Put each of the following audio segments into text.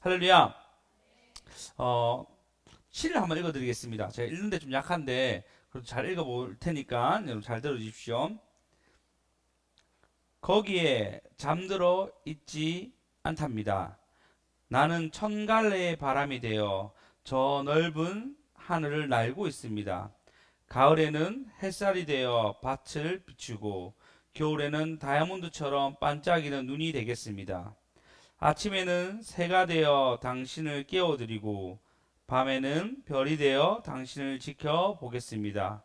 할렐루야. 시를 한번 읽어드리겠습니다. 제가 읽는데 좀 약한데 그래도 잘 읽어볼 테니까 여러분 잘 들어주십시오. 거기에 잠들어 있지 않답니다. 나는 천갈래의 바람이 되어 저 넓은 하늘을 날고 있습니다. 가을에는 햇살이 되어 밭을 비추고 겨울에는 다이아몬드처럼 반짝이는 눈이 되겠습니다. 아침에는 새가 되어 당신을 깨워드리고 밤에는 별이 되어 당신을 지켜보겠습니다.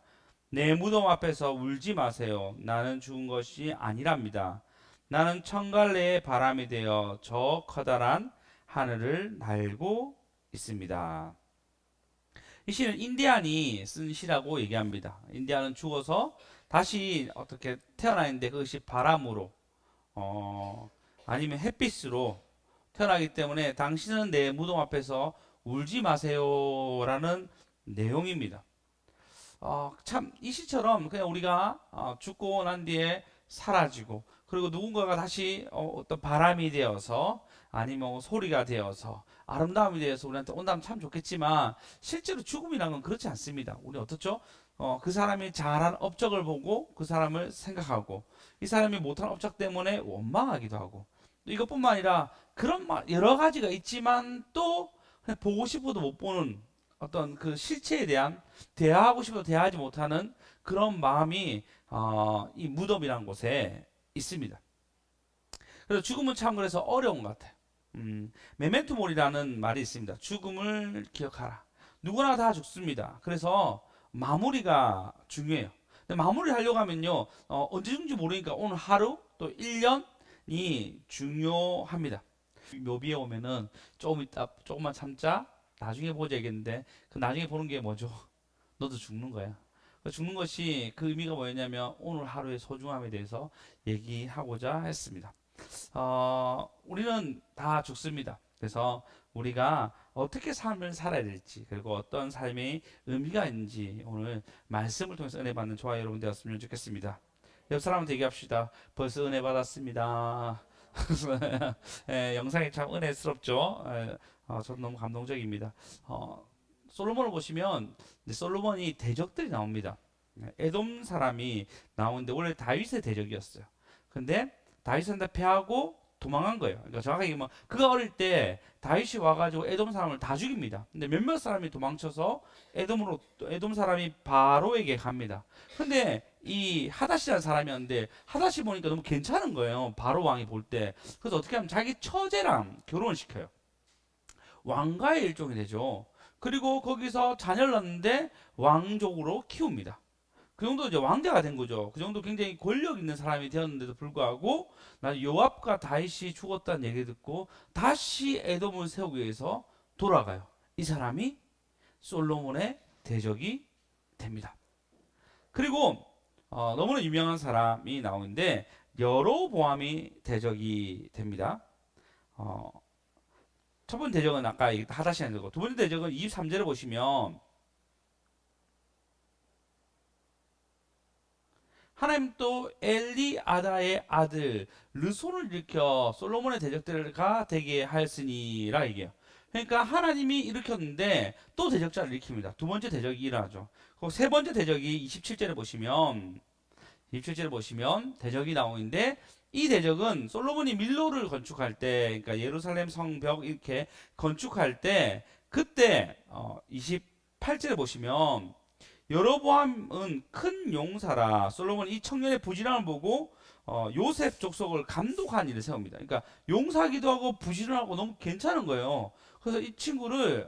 내 무덤 앞에서 울지 마세요. 나는 죽은 것이 아니랍니다. 나는 천갈래의 바람이 되어 저 커다란 하늘을 날고 있습니다. 이 시는 인디안이 쓴 시라고 얘기합니다. 인디안은 죽어서 다시 어떻게 태어나는데 그것이 바람으로 어, 아니면 햇빛으로 태어나기 때문에 당신은 내 무덤 앞에서 울지 마세요라는 내용입니다. 참 이 시처럼 그냥 우리가 죽고 난 뒤에 사라지고 그리고 누군가가 다시 어떤 바람이 되어서 아니면 뭐 소리가 되어서 아름다움이 되어서 우리한테 온다면 참 좋겠지만 실제로 죽음이란 건 그렇지 않습니다. 우리 어떻죠? 그 사람이 잘한 업적을 보고 그 사람을 생각하고 이 사람이 못한 업적 때문에 원망하기도 하고 이것뿐만 아니라 그런 여러 가지가 있지만 또 그냥 보고 싶어도 못 보는 어떤 그 실체에 대한 대화하고 싶어도 대화하지 못하는 그런 마음이 이 무덤이라는 곳에 있습니다. 그래서 죽음은 참 그래서 어려운 것 같아요. 메멘토 모리라는 말이 있습니다. 죽음을 기억하라. 누구나 다 죽습니다. 그래서 마무리가 중요해요. 근데 마무리 하려고 하면요, 언제 죽는지 모르니까 오늘 하루 또 1년이 중요합니다. 묘비에 오면은 조금 이따 조금만 참자. 나중에 보자겠는데 그 나중에 보는 게 뭐죠? 너도 죽는 거야. 죽는 것이 그 의미가 뭐였냐면 오늘 하루의 소중함에 대해서 얘기하고자 했습니다. 우리는 다 죽습니다. 그래서 우리가 어떻게 삶을 살아야 될지 그리고 어떤 삶의 의미가 있는지 오늘 말씀을 통해서 은혜 받는 저와 여러분 되었으면 좋겠습니다. 옆 사람한테 얘기합시다. 벌써 은혜 받았습니다. 영상이 참 은혜스럽죠. 저도 너무 감동적입니다. 솔로몬을 보시면 솔로몬이 대적들이 나옵니다. 에돔 사람이 나오는데 원래 다윗의 대적이었어요. 근데 다윗한테 패하고 도망간 거예요. 그러니까 정확하게 얘기하면 그가 어릴 때 다윗이 와가지고 에돔 사람을 다 죽입니다. 근데 몇몇 사람이 도망쳐서 에돔 사람이 바로에게 갑니다. 근데 이 하닷이라는 사람이었는데 하닷이 보니까 너무 괜찮은 거예요. 바로 왕이 볼 때. 그래서 어떻게 하면 자기 처제랑 결혼을 시켜요. 왕가의 일종이 되죠. 그리고 거기서 자녀를 낳는데 왕족으로 키웁니다. 그 정도 이제 왕자가 된 거죠. 그 정도 굉장히 권력 있는 사람이 되었는데도 불구하고 나 요압과 다윗이 죽었다는 얘기 듣고 다시 에돔을 세우기 위해서 돌아가요. 이 사람이 솔로몬의 대적이 됩니다. 그리고 너무나 유명한 사람이 나오는데 여로보암이 대적이 됩니다. 어, 첫 번째 대적은 아까 하다시 한 거고 두 번째 대적은 23절에 보시면 하나님 또 엘리아다의 아들 르손을 일으켜 솔로몬의 대적들과 되게 하였으니라 얘기해요. 그러니까 하나님이 일으켰는데 또 대적자를 일으킵니다. 두 번째 대적이 일어나죠. 그리고 세 번째 대적이 27절에 보시면 대적이 나오는데 이 대적은 솔로몬이 밀로를 건축할 때 그러니까 예루살렘 성벽 이렇게 건축할 때 그때 28절에 보시면 여로보암은 큰 용사라 솔로몬이 이 청년의 부지런함을 보고 요셉 족속을 감독한 일을 세웁니다. 그러니까 용사기도 하고 부지런하고 너무 괜찮은 거예요. 그래서 이 친구를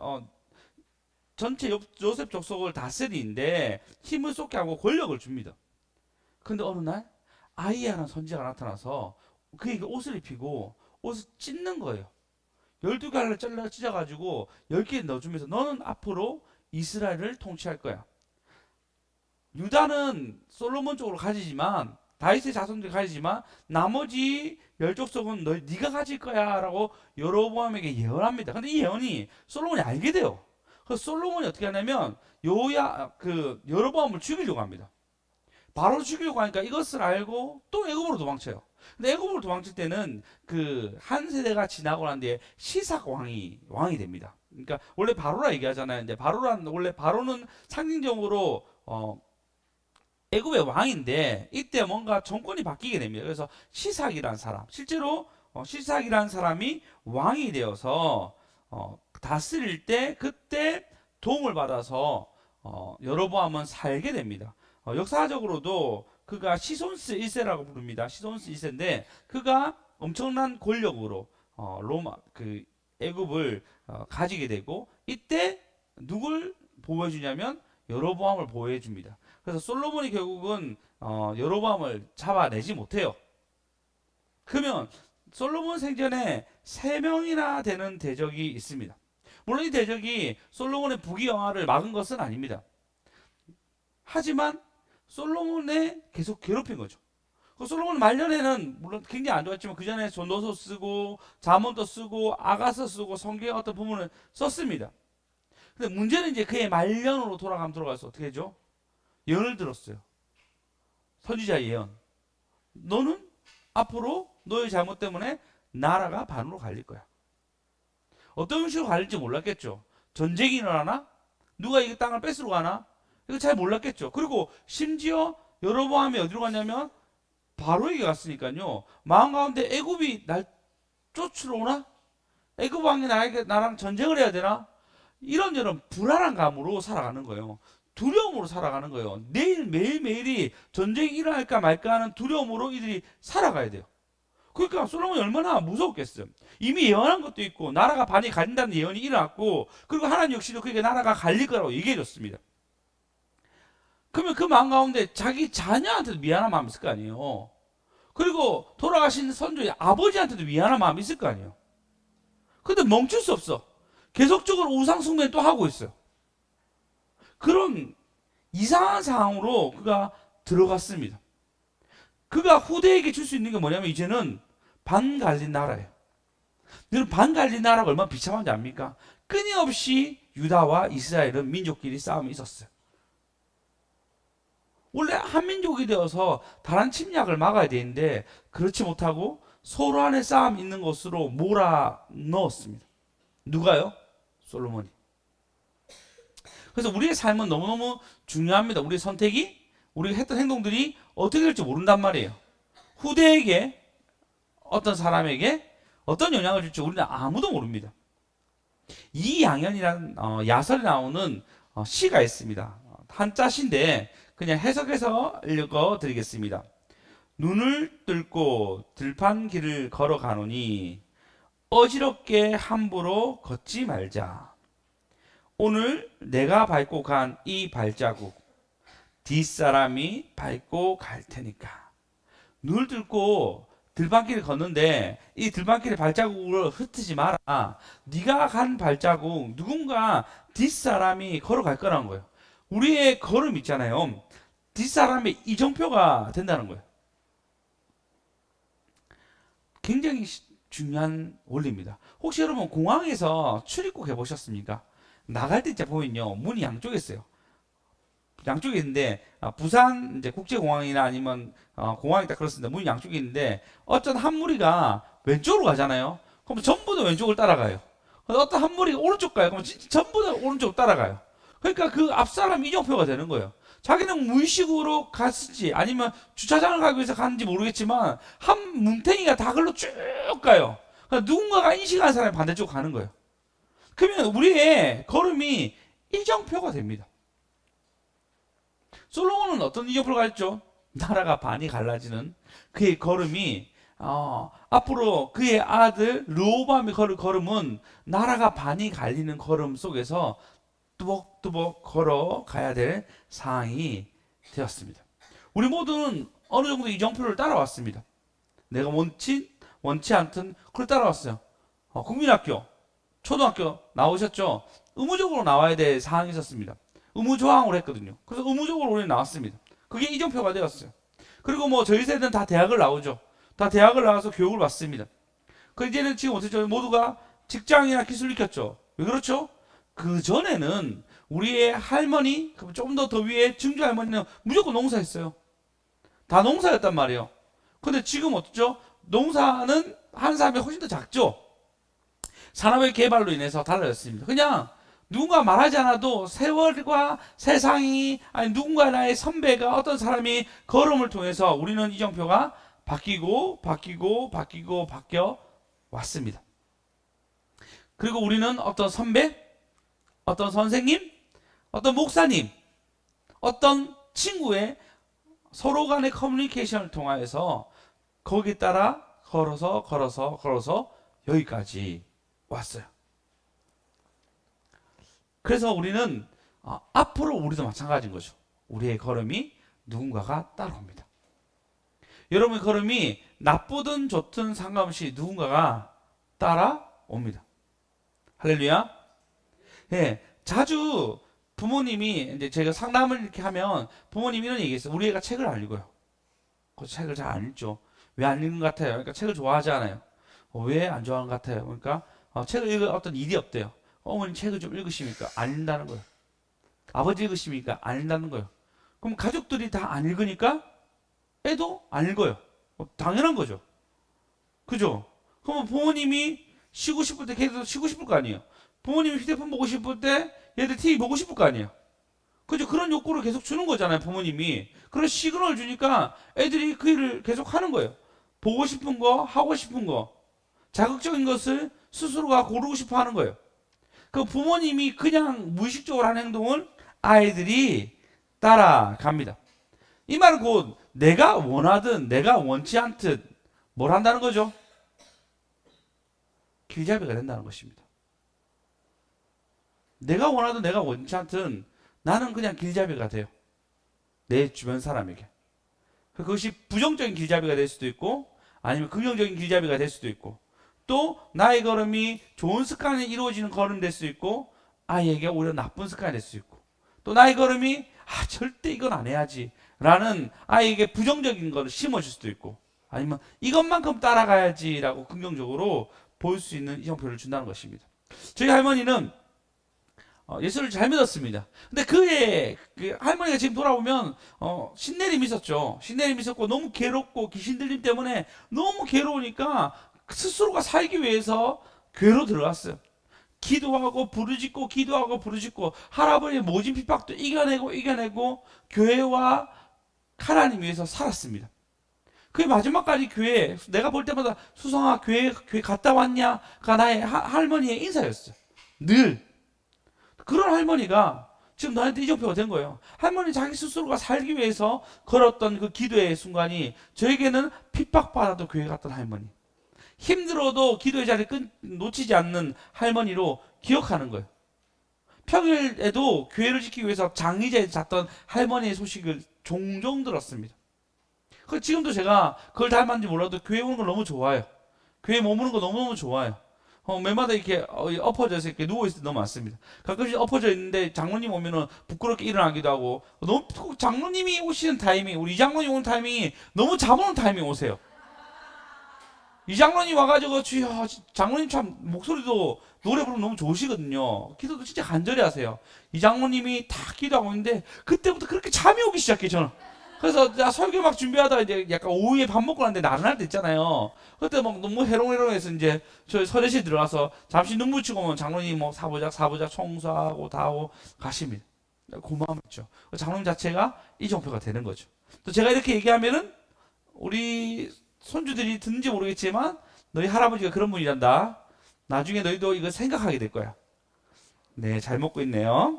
전체 요셉 족속을 다스리는데 힘을 쏟게 하고 권력을 줍니다. 근데 어느 날 아이야라는 선지자가 나타나서 그에게 옷을 입히고 옷을 찢는 거예요. 12갈래 잘라 찢어가지고 10개 넣어주면서 너는 앞으로 이스라엘을 통치할 거야. 유다는 솔로몬 쪽으로 가지지만 다윗의 자손들이 가지지만 나머지 열족속은 네가 가질 거야라고 여로보암에게 예언합니다. 근데 이 예언이 솔로몬이 알게 돼요. 그래서 솔로몬이 어떻게 하냐면 여로보암을 죽이려고 합니다. 바로 죽이려고 하니까 이것을 알고 또 애굽으로 도망쳐요. 근데 애굽으로 도망칠 때는 그 한 세대가 지나고 난 뒤에 시삭 왕이 됩니다. 그러니까 원래 바로라 얘기하잖아요. 이제 바로란 원래 바로는 상징적으로 애굽의 왕인데 이때 뭔가 정권이 바뀌게 됩니다. 그래서 시삭이란 사람, 실제로 시삭이란 사람이 왕이 되어서 다스릴 때 그때 도움을 받아서 여로보암은 살게 됩니다. 역사적으로도 그가 시손스 1세라고 부릅니다. 시손스 1세인데 그가 엄청난 권력으로 로마 그 애굽을 가지게 되고 이때 누굴 보호해 주냐면 여로보암을 보호해 줍니다. 그래서 솔로몬이 결국은 여로보암을 잡아내지 못해요. 그러면 솔로몬 생전에 3명이나 되는 대적이 있습니다. 물론 이 대적이 솔로몬의 부귀영화를 막은 것은 아닙니다. 하지만 솔로몬에 계속 괴롭힌 거죠. 솔로몬 말년에는 물론 굉장히 안 좋았지만 그 전에 전도서 쓰고 잠언도 쓰고 아가서 쓰고 성경의 어떤 부분을 썼습니다. 근데 문제는 이제 그의 말년으로 돌아가서 어떻게 해죠? 예언을 들었어요. 선지자 예언. 너는 앞으로 너의 잘못 때문에 나라가 반으로 갈릴 거야. 어떤 식으로 갈릴지 몰랐겠죠. 전쟁이 일어나나? 누가 이 땅을 뺏으러 가나? 이거 잘 몰랐겠죠. 그리고 심지어 여로보암이 어디로 갔냐면 바로에게 갔으니까요. 마음 가운데 애굽이 날 쫓으러 오나? 애굽 왕이 나랑 전쟁을 해야 되나? 이런저런 불안한 감으로 살아가는 거예요. 두려움으로 살아가는 거예요. 매일매일이 전쟁이 일어날까 말까 하는 두려움으로 이들이 살아가야 돼요. 그러니까 솔로몬이 얼마나 무서웠겠어요. 이미 예언한 것도 있고 나라가 반이 갈린다는 예언이 일어났고 그리고 하나님 역시도 그에게 나라가 갈릴 거라고 얘기해 줬습니다. 그러면 그 마음 가운데 자기 자녀한테도 미안한 마음이 있을 거 아니에요. 그리고 돌아가신 선조의 아버지한테도 미안한 마음이 있을 거 아니에요. 근데 멈출 수 없어. 계속적으로 우상 숭배를 또 하고 있어요. 그런 이상한 상황으로 그가 들어갔습니다. 그가 후대에게 줄 수 있는 게 뭐냐면 이제는 반 갈린 나라예요. 여러분 반 갈린 나라가 얼마나 비참한지 압니까? 끊임없이 유다와 이스라엘은 민족끼리 싸움이 있었어요. 원래 한민족이 되어서 다른 침략을 막아야 되는데 그렇지 못하고 서로 안에 싸움 있는 것으로 몰아 넣었습니다. 누가요? 솔로몬이. 그래서 우리의 삶은 너무너무 중요합니다. 우리의 선택이 우리가 했던 행동들이 어떻게 될지 모른단 말이에요. 후대에게 어떤 사람에게 어떤 영향을 줄지 우리는 아무도 모릅니다. 이양현이라는 야설에 나오는 시가 있습니다. 한자시인데 그냥 해석해서 읽어드리겠습니다. 눈을 뚫고 들판길을 걸어가노니 어지럽게 함부로 걷지 말자. 오늘 내가 밟고 간 이 발자국 뒷사람이 밟고 갈 테니까. 눈을 뚫고 들판길을 걷는데 이 들판길의 발자국을 흩지 마라. 네가 간 발자국 누군가 뒷사람이 걸어갈 거라는 거예요. 우리의 걸음 있잖아요. 뒷사람의 이정표가 된다는 거예요. 굉장히 중요한 원리입니다. 혹시 여러분 공항에서 출입국 해보셨습니까? 나갈 때 진짜 보면요 문이 양쪽에 있어요. 양쪽에 있는데 부산 이제 국제공항이나 아니면 공항이 딱 그렇습니다. 문이 양쪽에 있는데 어떤 한 무리가 왼쪽으로 가잖아요. 그럼 전부 다 왼쪽을 따라가요. 어떤 한 무리가 오른쪽 가요. 그럼 전부 다 오른쪽을 따라가요. 그러니까 그 앞사람 이정표가 되는 거예요. 자기는 무의식으로 갔을지 아니면 주차장을 가기 위해서 갔는지 모르겠지만 한 뭉탱이가 다 글로 쭉 가요. 그러니까 누군가가 인식한 사람이 반대쪽 가는 거예요. 그러면 우리의 걸음이 이정표가 됩니다. 솔로몬은 어떤 이정표를 가졌죠? 나라가 반이 갈라지는 그의 걸음이 앞으로 그의 아들 르호보암의 걸음은 나라가 반이 갈리는 걸음 속에서 뚜벅뚜벅 걸어가야 될 상황이 되었습니다. 우리 모두는 어느 정도 이정표를 따라왔습니다. 내가 원치 않든 그걸 따라왔어요. 국민학교, 초등학교 나오셨죠? 의무적으로 나와야 될 사항이 있었습니다. 의무조항으로 했거든요. 그래서 의무적으로 우리는 나왔습니다. 그게 이정표가 되었어요. 그리고 뭐 저희 세대는 다 대학을 나오죠. 다 대학을 나와서 교육을 받습니다. 그 이제는 지금 어떻게 모두가 직장이나 기술 익혔죠. 왜 그렇죠? 그 전에는 우리의 할머니, 좀 더 위에 증조 할머니는 무조건 농사했어요. 다 농사였단 말이에요. 근데 지금 어떻죠? 농사는 한 사람이 훨씬 더 작죠? 산업의 개발로 인해서 달라졌습니다. 그냥 누군가 말하지 않아도 세월과 세상이, 아니 누군가 나의 선배가, 어떤 사람이 걸음을 통해서 우리는 이정표가 바뀌어 왔습니다. 그리고 우리는 어떤 선배, 어떤 선생님, 어떤 목사님, 어떤 친구의 서로 간의 커뮤니케이션을 통하여서 거기에 따라 걸어서 여기까지 왔어요. 그래서 우리는 앞으로 우리도 마찬가지인 거죠. 우리의 걸음이 누군가가 따라옵니다. 여러분의 걸음이 나쁘든 좋든 상관없이 누군가가 따라옵니다. 할렐루야. 예, 자주 부모님이 이제 제가 상담을 이렇게 하면 부모님이 이런 얘기했어요. 우리 애가 책을 안 읽어요. 그 책을 잘 안 읽죠. 왜 안 읽는 것 같아요? 그러니까 책을 좋아하지 않아요. 왜 안 좋아하는 것 같아요? 그러니까 책을 읽을 어떤 일이 없대요. 어머니 책을 좀 읽으십니까? 안 읽는다는 거예요. 아버지 읽으십니까? 안 읽는다는 거예요. 그럼 가족들이 다 안 읽으니까 애도 안 읽어요. 당연한 거죠. 그죠? 그럼 부모님이 쉬고 싶을 때 걔도 쉬고 싶을 거 아니에요. 부모님이 휴대폰 보고 싶을 때 얘들 TV 보고 싶을 거 아니에요. 그죠? 그런 욕구를 계속 주는 거잖아요, 부모님이. 그런 시그널을 주니까 애들이 그 일을 계속 하는 거예요. 보고 싶은 거, 하고 싶은 거, 자극적인 것을 스스로가 고르고 싶어 하는 거예요. 그 부모님이 그냥 무의식적으로 하는 행동을 아이들이 따라갑니다. 이 말은 곧 내가 원하든 내가 원치 않든 뭘 한다는 거죠? 길잡이가 된다는 것입니다. 내가 원하든 내가 원치 않든 나는 그냥 길잡이가 돼요. 내 주변 사람에게. 그것이 부정적인 길잡이가 될 수도 있고 아니면 긍정적인 길잡이가 될 수도 있고 또 나의 걸음이 좋은 습관이 이루어지는 걸음 될 수 있고 아이에게 오히려 나쁜 습관이 될 수 있고 또 나의 걸음이 절대 이건 안 해야지 라는 아이에게 부정적인 것을 심어줄 수도 있고 아니면 이것만큼 따라가야지 라고 긍정적으로 볼 수 있는 이정표를 준다는 것입니다. 저희 할머니는 예수를 잘 믿었습니다. 근데 그 할머니가 지금 돌아보면 신내림이 있었죠. 신내림이 있었고 너무 괴롭고 귀신 들림 때문에 너무 괴로우니까 스스로가 살기 위해서 교회로 들어갔어요. 기도하고 부르짖고 할아버지의 모진 핍박도 이겨내고 교회와 하나님 위해서 살았습니다. 그게 마지막까지 교회 내가 볼 때마다 수성아 교회 갔다 왔냐가 나의 할머니의 인사였어요. 늘 그런 할머니가 지금 너한테 이정표가 된 거예요. 할머니 자기 스스로가 살기 위해서 걸었던 그 기도의 순간이 저에게는 핍박받아도 교회 갔던 할머니, 힘들어도 기도의 자리 놓치지 않는 할머니로 기억하는 거예요. 평일에도 교회를 지키기 위해서 장의자에 잤던 할머니의 소식을 종종 들었습니다. 지금도 제가 그걸 닮았는지 몰라도 교회 오는 걸 너무 좋아해요. 교회 머무는 거 너무너무 좋아해요. 매마다 이렇게 엎어져서 이렇게 누워있을 때 너무 많습니다. 가끔씩 엎어져 있는데 장로님 오면은 부끄럽게 일어나기도 하고 너무 장로님이 오시는 타이밍, 우리 이장로님 오는 타이밍이 너무 잠 오는 타이밍 오세요. 이장로님 와가지고 주여 장로님 참 목소리도 노래 부르면 너무 좋으시거든요. 기도도 진짜 간절히 하세요. 이장로님이 다 기도하고 있는데 그때부터 그렇게 잠이 오기 시작해 저는. 그래서 나 설교 막 준비하다가 이제 약간 오후에 밥 먹고 나는데 나른할 때 있잖아요. 그때 막 너무 해롱해롱해서 이제 저희 서재실 들어가서 잠시 눈 붙이고 오면 장로님 뭐 사보자 청소하고 다 하고 가십니다. 고마움이죠. 장로님 자체가 이정표가 되는 거죠. 또 제가 이렇게 얘기하면은 우리 손주들이 듣는지 모르겠지만 너희 할아버지가 그런 분이란다. 나중에 너희도 이거 생각하게 될 거야. 네, 잘 먹고 있네요.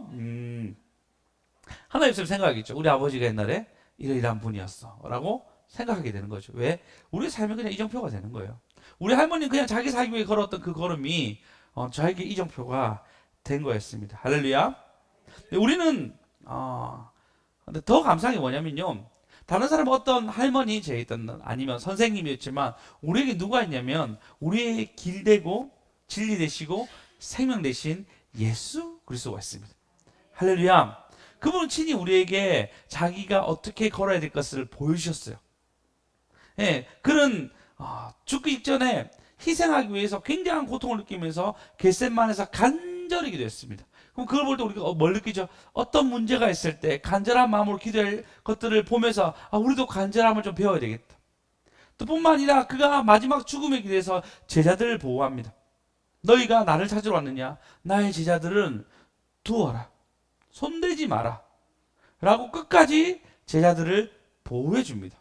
하나 있으면 생각하겠죠. 우리 아버지가 옛날에 이러이러한 분이었어 라고 생각하게 되는 거죠. 왜? 우리 삶이 그냥 이정표가 되는 거예요. 우리 할머니는 그냥 자기 살기 위해 걸었던 그 걸음이 저에게 이정표가 된 거였습니다. 할렐루야. 우리는 근데 더 감사한 게 뭐냐면요, 다른 사람 어떤 할머니 제이든 아니면 선생님이었지만 우리에게 누가 있냐면 우리의 길 되고 진리 되시고 생명 되신 예수 그리스도가 있습니다. 할렐루야. 그분은 친히 우리에게 자기가 어떻게 걸어야 될 것을 보여주셨어요. 예, 그런 죽기 직전에 희생하기 위해서 굉장한 고통을 느끼면서 겟셋만에서 간절히 기도했습니다. 그럼 그걸 볼 때 우리가 뭘 느끼죠? 어떤 문제가 있을 때 간절한 마음으로 기도할 것들을 보면서 우리도 간절함을 좀 배워야 되겠다. 또 뿐만 아니라 그가 마지막 죽음의 길에서 제자들을 보호합니다. 너희가 나를 찾으러 왔느냐? 나의 제자들은 두어라. 손대지 마라. 라고 끝까지 제자들을 보호해 줍니다.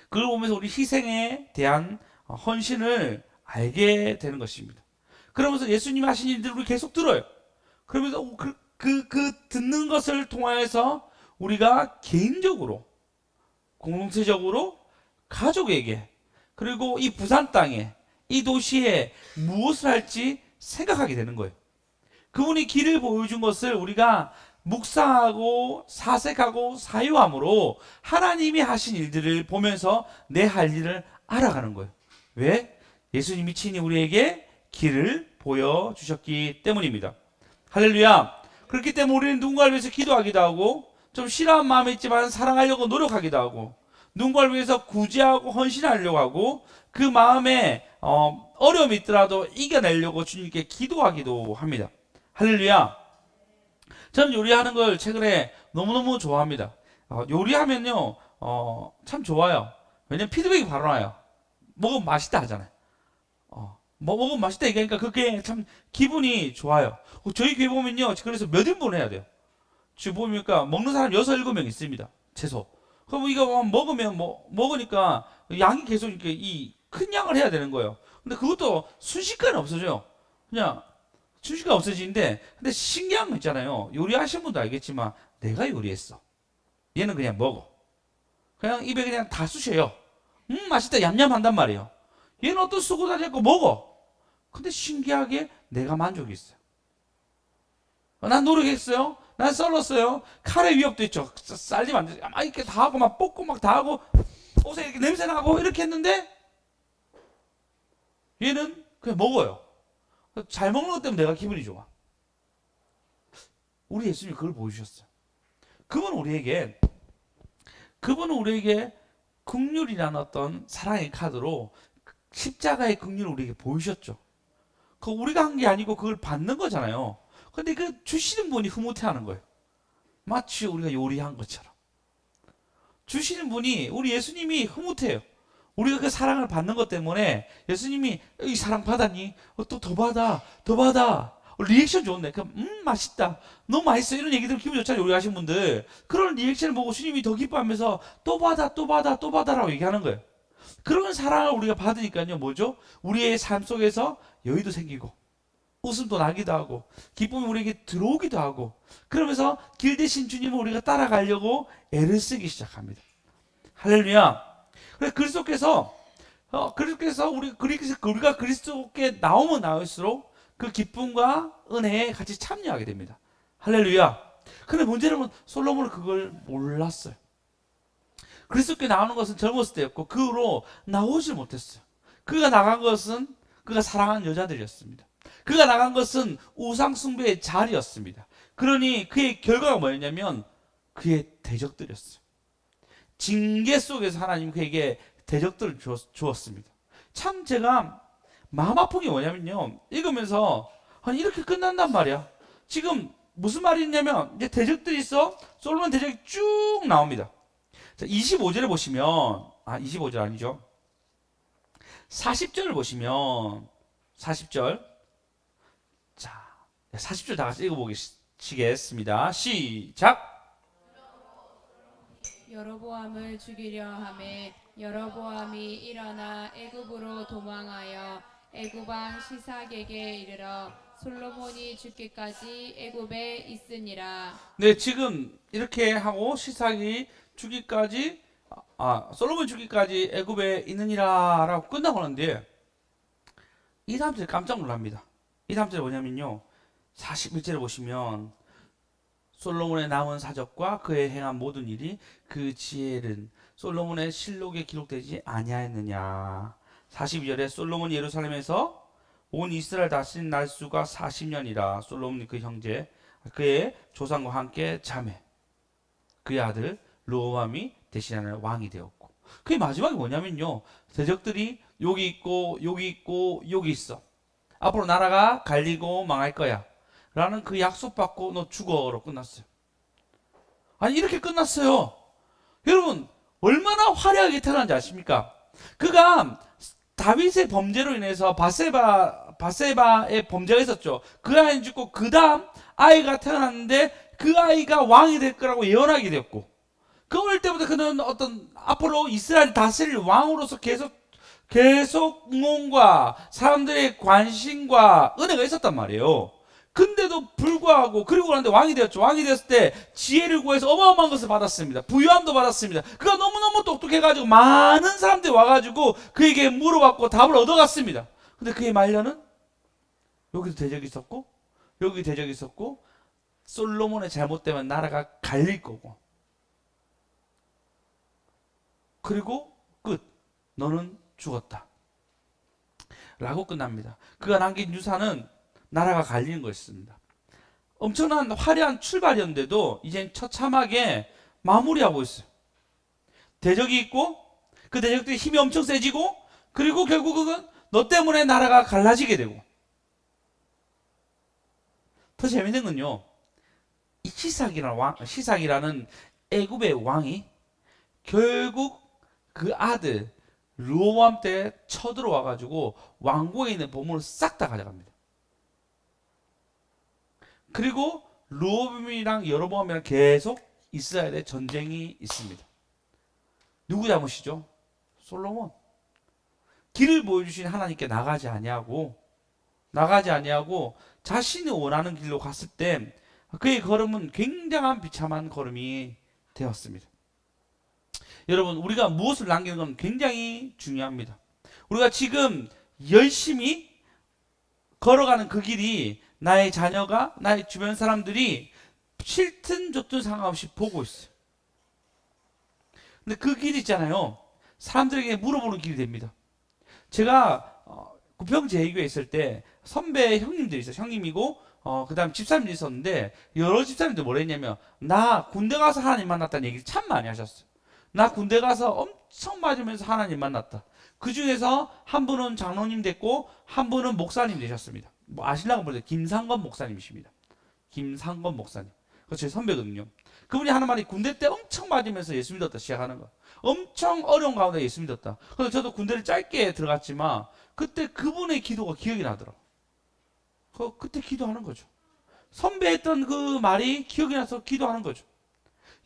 그걸 보면서 우리 희생에 대한 헌신을 알게 되는 것입니다. 그러면서 예수님이 하신 일들을 우리 계속 들어요. 그러면서 그 듣는 것을 통하여서 우리가 개인적으로, 공동체적으로, 가족에게, 그리고 이 부산 땅에, 이 도시에 무엇을 할지 생각하게 되는 거예요. 그분이 길을 보여준 것을 우리가 묵상하고 사색하고 사유함으로 하나님이 하신 일들을 보면서 내 할 일을 알아가는 거예요. 왜? 예수님이 친히 우리에게 길을 보여주셨기 때문입니다. 할렐루야. 그렇기 때문에 우리는 누군가를 위해서 기도하기도 하고, 좀 싫어하는 마음이 있지만 사랑하려고 노력하기도 하고, 누군가를 위해서 구제하고 헌신하려고 하고, 그 마음에 어려움이 있더라도 이겨내려고 주님께 기도하기도 합니다. 할렐루야. 저는 요리하는 걸 최근에 너무너무 좋아합니다. 요리하면요, 참 좋아요. 왜냐면 피드백이 바로 나요. 먹으면 맛있다 하잖아요. 먹으면 맛있다 얘기하니까 그게 참 기분이 좋아요. 저희 교회 보면요, 그래서 몇 인분 해야 돼요. 지금 보니까 먹는 사람 6, 7명 있습니다. 최소. 그럼 이거 먹으니까 양이 계속 이렇게 큰 양을 해야 되는 거예요. 근데 그것도 순식간에 없어져요. 그냥 순식간에 없어지는데, 근데 신기한 거 있잖아요. 요리하신 분도 알겠지만 내가 요리했어. 얘는 그냥 먹어. 그냥 입에 그냥 다 쑤셔요. 맛있다 얌얌 한단 말이에요. 얘는 어떤 수고도 하지 않고 먹어. 근데 신기하게 내가 만족이 있어요. 난 노력했어요. 난 썰었어요. 칼의 위협도 있죠. 쌀리면 안 되지. 막 이렇게 다 하고 막 볶고 막 다 하고 옷에 이렇게 냄새 나고 이렇게 했는데 얘는 그냥 먹어요. 잘 먹는 것 때문에 내가 기분이 좋아. 우리 예수님이 그걸 보여주셨어요. 그분은 우리에게 긍휼이라는 어떤 사랑의 카드로 십자가의 긍휼을 우리에게 보여주셨죠. 그 우리가 한 게 아니고 그걸 받는 거잖아요. 근데 그 주시는 분이 흐뭇해하는 거예요. 마치 우리가 요리한 것처럼. 주시는 분이, 우리 예수님이 흐뭇해요. 우리가 그 사랑을 받는 것 때문에 예수님이 이 사랑 받았니? 또 더 받아, 더 받아. 리액션 좋은데, 맛있다, 너무 맛있어, 이런 얘기 들으면 기분 좋잖아요. 요리 하신 분들 그런 리액션을 보고 주님이 더 기뻐하면서 또 받아, 또 받아, 또 받아라고 얘기하는 거예요. 그런 사랑을 우리가 받으니까요, 뭐죠? 우리의 삶 속에서 여유도 생기고 웃음도 나기도 하고 기쁨이 우리에게 들어오기도 하고, 그러면서 길 대신 주님을 우리가 따라가려고 애를 쓰기 시작합니다. 할렐루야. 그래서 그리스도께서 우리가 그리스도께 나오면 나올수록 그 기쁨과 은혜에 같이 참여하게 됩니다. 할렐루야. 근데 문제는 솔로몬은 그걸 몰랐어요. 그리스도께 나오는 것은 젊었을 때였고 그 후로 나오질 못했어요. 그가 나간 것은 그가 사랑하는 여자들이었습니다. 그가 나간 것은 우상 숭배의 자리였습니다. 그러니 그의 결과가 뭐였냐면 그의 대적들이었어요. 징계 속에서 하나님 그에게 대적들을 주었습니다. 참 제가 마음 아픈 게 뭐냐면요, 읽으면서 아니 이렇게 끝난단 말이야. 지금 무슨 말이 있냐면 이제 대적들이 있어. 솔로몬 대적이 쭉 나옵니다. 자, 25절에 보시면 25절 아니죠. 40절을 보시면 40절. 자, 40절 다 같이 읽어보시겠습니다. 시작. 여로보암을 죽이려 하매 여로보암이 일어나 애굽으로 도망하여 애굽 왕 시삭에게 이르러 솔로몬이 죽기까지 애굽에 있으니라. 네, 지금 이렇게 하고 시삭이 죽기까지, 솔로몬 죽기까지 애굽에 있느니라라고 끝나고 하는데 이 다음 절에 깜짝 놀랍니다. 이 다음 절에 뭐냐면요, 41절에 보시면 솔로몬의 남은 사적과 그의 행한 모든 일이 그 지혜는 솔로몬의 실록에 기록되지 아니하였느냐. 42절에 솔로몬이 예루살렘에서 온 이스라엘 다스린 날수가 40년이라 솔로몬이 그 형제 그의 조상과 함께 자매 그의 아들 르호밤이 대신하는 왕이 되었고, 그의 마지막이 뭐냐면요, 대적들이 여기 있고 여기 있고 여기 있어, 앞으로 나라가 갈리고 망할 거야 라는 그 약속받고 너 죽어로 끝났어요. 아니 이렇게 끝났어요. 여러분 얼마나 화려하게 태어난지 아십니까? 그가 다윗의 범죄로 인해서 바세바의 범죄가 있었죠. 그 아이는 죽고 그 다음 아이가 태어났는데 그 아이가 왕이 될 거라고 예언하게 되었고, 그 어릴 때부터 그는 어떤 앞으로 이스라엘 다스릴 왕으로서 계속 응원과 사람들의 관심과 은혜가 있었단 말이에요. 근데도 불구하고, 그리고 그런데 왕이 되었죠. 왕이 되었을 때 지혜를 구해서 어마어마한 것을 받았습니다. 부유함도 받았습니다. 그가 너무너무 똑똑해가지고 많은 사람들이 와가지고 그에게 물어봤고 답을 얻어갔습니다. 근데 그의 말년은 여기도 대적이 있었고 여기 대적이 있었고, 솔로몬의 잘못되면 나라가 갈릴 거고, 그리고 끝. 너는 죽었다 라고 끝납니다. 그가 남긴 유산은 나라가 갈리는 것이었습니다. 엄청난 화려한 출발이었는데도 이젠 처참하게 마무리하고 있어요. 대적이 있고 그 대적들이 힘이 엄청 세지고, 그리고 결국은 너 때문에 나라가 갈라지게 되고. 더 재밌는 건요, 이 시삭이라는 애굽의 왕이 결국 그 아들 르호보암 때 쳐들어와 가지고 왕궁에 있는 보물을 싹 다 가져갑니다. 그리고 르호보암이랑 여로보암이랑 계속 이스라엘의 전쟁이 있습니다. 누구 잘못이죠? 솔로몬. 길을 보여주신 하나님께 나가지 아니하고 자신이 원하는 길로 갔을 때 그의 걸음은 굉장한 비참한 걸음이 되었습니다. 여러분, 우리가 무엇을 남기는 건 굉장히 중요합니다. 우리가 지금 열심히 걸어가는 그 길이 나의 자녀가, 나의 주변 사람들이 싫든 좋든 상관없이 보고 있어요. 근데 그 길이 있잖아요, 사람들에게 물어보는 길이 됩니다. 제가 구평제일교회에 있을 때 선배 형님들이 있어요. 형님이고 그 다음 집사님들이 있었는데, 여러 집사님들 뭐라 했냐면, 나 군대 가서 하나님 만났다는 얘기를 참 많이 하셨어요. 나 군대 가서 엄청 맞으면서 하나님 만났다. 그 중에서 한 분은 장로님 됐고 한 분은 목사님 되셨습니다. 뭐 아실라고 모르겠어요. 김상건 목사님이십니다. 김상건 목사님. 그 제 선배거든요. 그분이 하는 말이, 군대 때 엄청 맞으면서 예수 믿었다 시작하는 거. 엄청 어려운 가운데 예수 믿었다. 그래서 저도 군대를 짧게 들어갔지만 그때 그분의 기도가 기억이 나더라고. 그때 기도하는 거죠. 선배 했던 그 말이 기억이 나서 기도하는 거죠.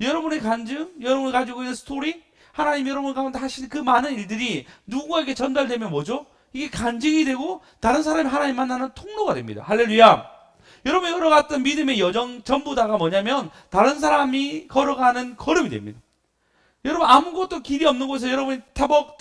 여러분의 간증, 여러분이 가지고 있는 스토리, 하나님 여러분 가운데 하시는 그 많은 일들이 누구에게 전달되면 뭐죠? 이게 간증이 되고 다른 사람이 하나님 만나는 통로가 됩니다. 할렐루야. 여러분이 걸어갔던 믿음의 여정 전부 다가 뭐냐면 다른 사람이 걸어가는 걸음이 됩니다. 여러분, 아무것도 길이 없는 곳에서 여러분이 터벅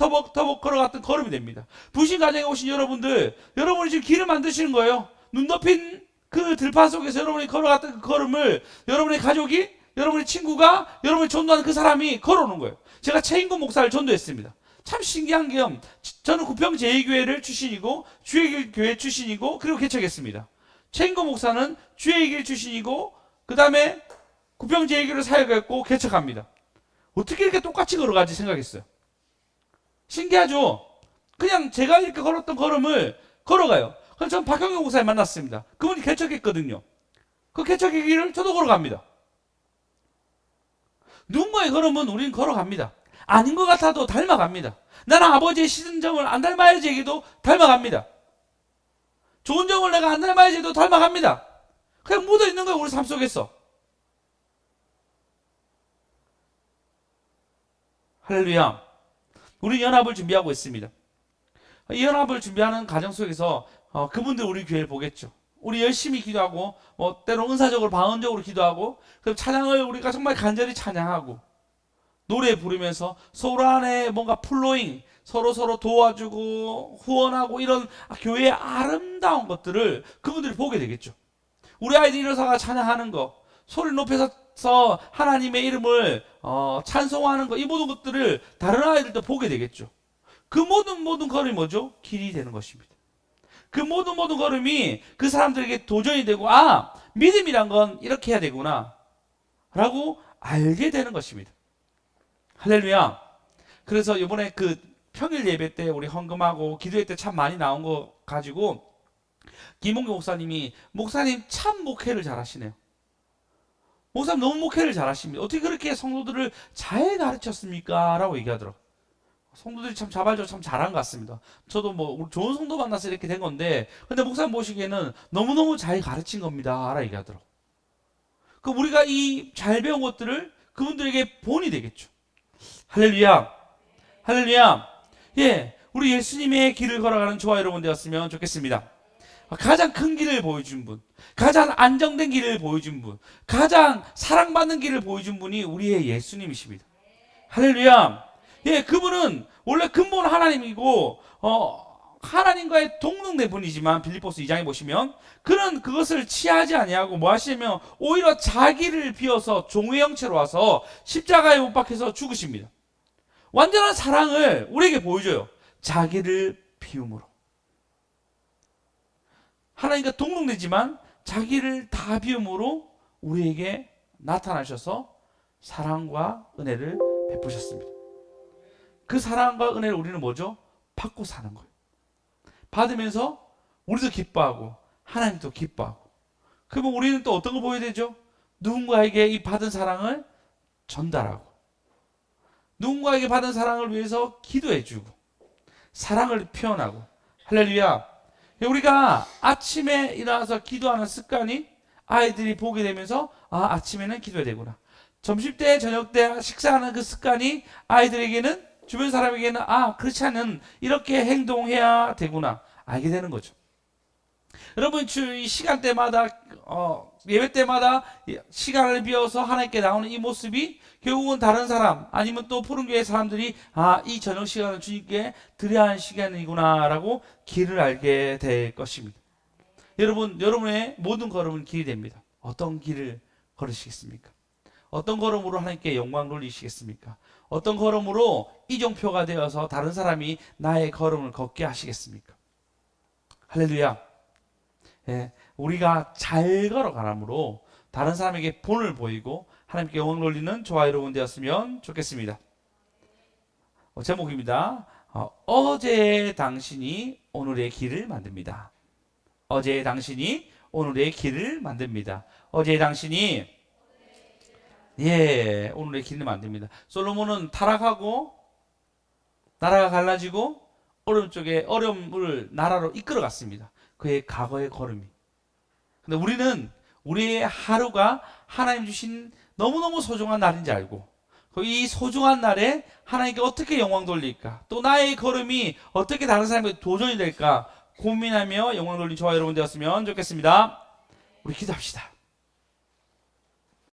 걸어갔던 걸음이 됩니다. 부신 가정에 오신 여러분들, 여러분이 지금 길을 만드시는 거예요. 눈 덮인 그 들판 속에서 여러분이 걸어갔던 그 걸음을 여러분의 가족이, 여러분의 친구가, 여러분이 전도하는 그 사람이 걸어오는 거예요. 제가 최인구 목사를 전도했습니다. 참 신기한 게, 저는 구평제일교회를 출신이고 주의 교회 출신이고 그리고 개척했습니다. 최인구 목사는 주의 길 출신이고 그 다음에 구평제일교회를 사역했고 개척합니다. 어떻게 이렇게 똑같이 걸어가지 생각했어요. 신기하죠? 그냥 제가 이렇게 걸었던 걸음을 걸어가요. 그래서 전 박형영 목사님 만났습니다. 그분이 개척했거든요. 그 개척의 길을 저도 걸어갑니다. 누군가의 걸음은 우리는 걸어갑니다. 아닌 것 같아도 닮아갑니다. 나는 아버지의 시든점을 안 닮아야지 얘기도 닮아갑니다. 좋은 점을 내가 안 닮아야지 해도 닮아갑니다. 그냥 묻어있는 거예요, 우리 삶 속에서. 할렐루야. 우리 연합을 준비하고 있습니다. 이 연합을 준비하는 과정 속에서 그분들 우리 교회를 보겠죠. 우리 열심히 기도하고 때로 은사적으로 방언적으로 기도하고, 그럼 찬양을 우리가 정말 간절히 찬양하고 노래 부르면서 서로 안에 뭔가 플로잉, 서로 도와주고 후원하고 이런 교회의 아름다운 것들을 그분들이 보게 되겠죠. 우리 아이들이 일어서가 찬양하는 거, 소리 높여서 하나님의 이름을 찬송하는 거, 이 모든 것들을 다른 아이들도 보게 되겠죠. 그 모든 걸음이 뭐죠? 길이 되는 것입니다. 그 모든 걸음이 그 사람들에게 도전이 되고, 믿음이란 건 이렇게 해야 되구나 라고 알게 되는 것입니다. 할렐루야. 그래서 이번에 그 평일 예배 때 우리 헌금하고 기도회 때 참 많이 나온 거 가지고 김홍규 목사님이, 목사님 참 목회를 잘하시네요. 목사님 너무 목회를 잘하십니다. 어떻게 그렇게 성도들을 잘 가르쳤습니까? 라고 얘기하더라고요. 성도들이 참 자발적으로 참 잘한 것 같습니다. 저도 뭐 좋은 성도 만나서 이렇게 된 건데, 근데 목사님 보시기에는 너무너무 잘 가르친 겁니다. 알아 얘기하더라고. 그 우리가 이 잘 배운 것들을 그분들에게 본이 되겠죠. 할렐루야. 할렐루야. 예, 우리 예수님의 길을 걸어가는 저와 여러분 되었으면 좋겠습니다. 가장 큰 길을 보여준 분, 가장 안정된 길을 보여준 분, 가장 사랑받는 길을 보여준 분이 우리의 예수님이십니다. 할렐루야. 예, 그분은 원래 근본 하나님이고 하나님과의 동등된 분이지만 빌립보스 2장에 보시면 그는 그것을 취하지 아니하고 뭐 하시냐면 오히려 자기를 비워서 종의 형체로 와서 십자가에 못 박혀서 죽으십니다. 완전한 사랑을 우리에게 보여줘요. 자기를 비움으로. 하나님과 동등되지만 자기를 다 비움으로 우리에게 나타나셔서 사랑과 은혜를 베푸셨습니다. 그 사랑과 은혜를 우리는 뭐죠? 받고 사는 거예요. 받으면서 우리도 기뻐하고 하나님도 기뻐하고. 그러면 우리는 또 어떤 걸 보여야 되죠? 누군가에게 이 받은 사랑을 전달하고 누군가에게 받은 사랑을 위해서 기도해주고 사랑을 표현하고. 할렐루야. 우리가 아침에 일어나서 기도하는 습관이 아이들이 보게 되면서 아침에는 기도해야 되구나. 점심때 저녁 때 식사하는 그 습관이 아이들에게는 주변 사람에게는 그렇지 않은 이렇게 행동해야 되구나 알게 되는 거죠. 여러분 이 시간대마다 예배 때마다 시간을 비워서 하나님께 나오는 이 모습이 결국은 다른 사람 아니면 또 푸른교회 사람들이 이 저녁 시간을 주님께 드려야 하는 시간이구나 라고 길을 알게 될 것입니다. 여러분의 모든 걸음은 길이 됩니다. 어떤 길을 걸으시겠습니까? 어떤 걸음으로 하나님께 영광 돌리시겠습니까? 어떤 걸음으로 이종표가 되어서 다른 사람이 나의 걸음을 걷게 하시겠습니까? 할렐루야. 예, 우리가 잘 걸어가므로 다른 사람에게 본을 보이고 하나님께 영광 돌리는 저와 여러분 되었으면 좋겠습니다. 제목입니다. 어제의 당신이 오늘의 길을 만듭니다. 어제의 당신이 오늘의 길을 만듭니다. 어제의 당신이 오늘의 길을 만듭니다. 솔로몬은 타락하고 나라가 갈라지고 어려움 쪽에 어려움을 나라로 이끌어갔습니다. 그의 과거의 걸음이. 근데 우리는 우리의 하루가 하나님 주신 너무너무 소중한 날인지 알고 이 소중한 날에 하나님께 어떻게 영광 돌릴까, 또 나의 걸음이 어떻게 다른 사람에게 도전이 될까 고민하며 영광 돌린 저와 여러분 되었으면 좋겠습니다. 우리 기도합시다.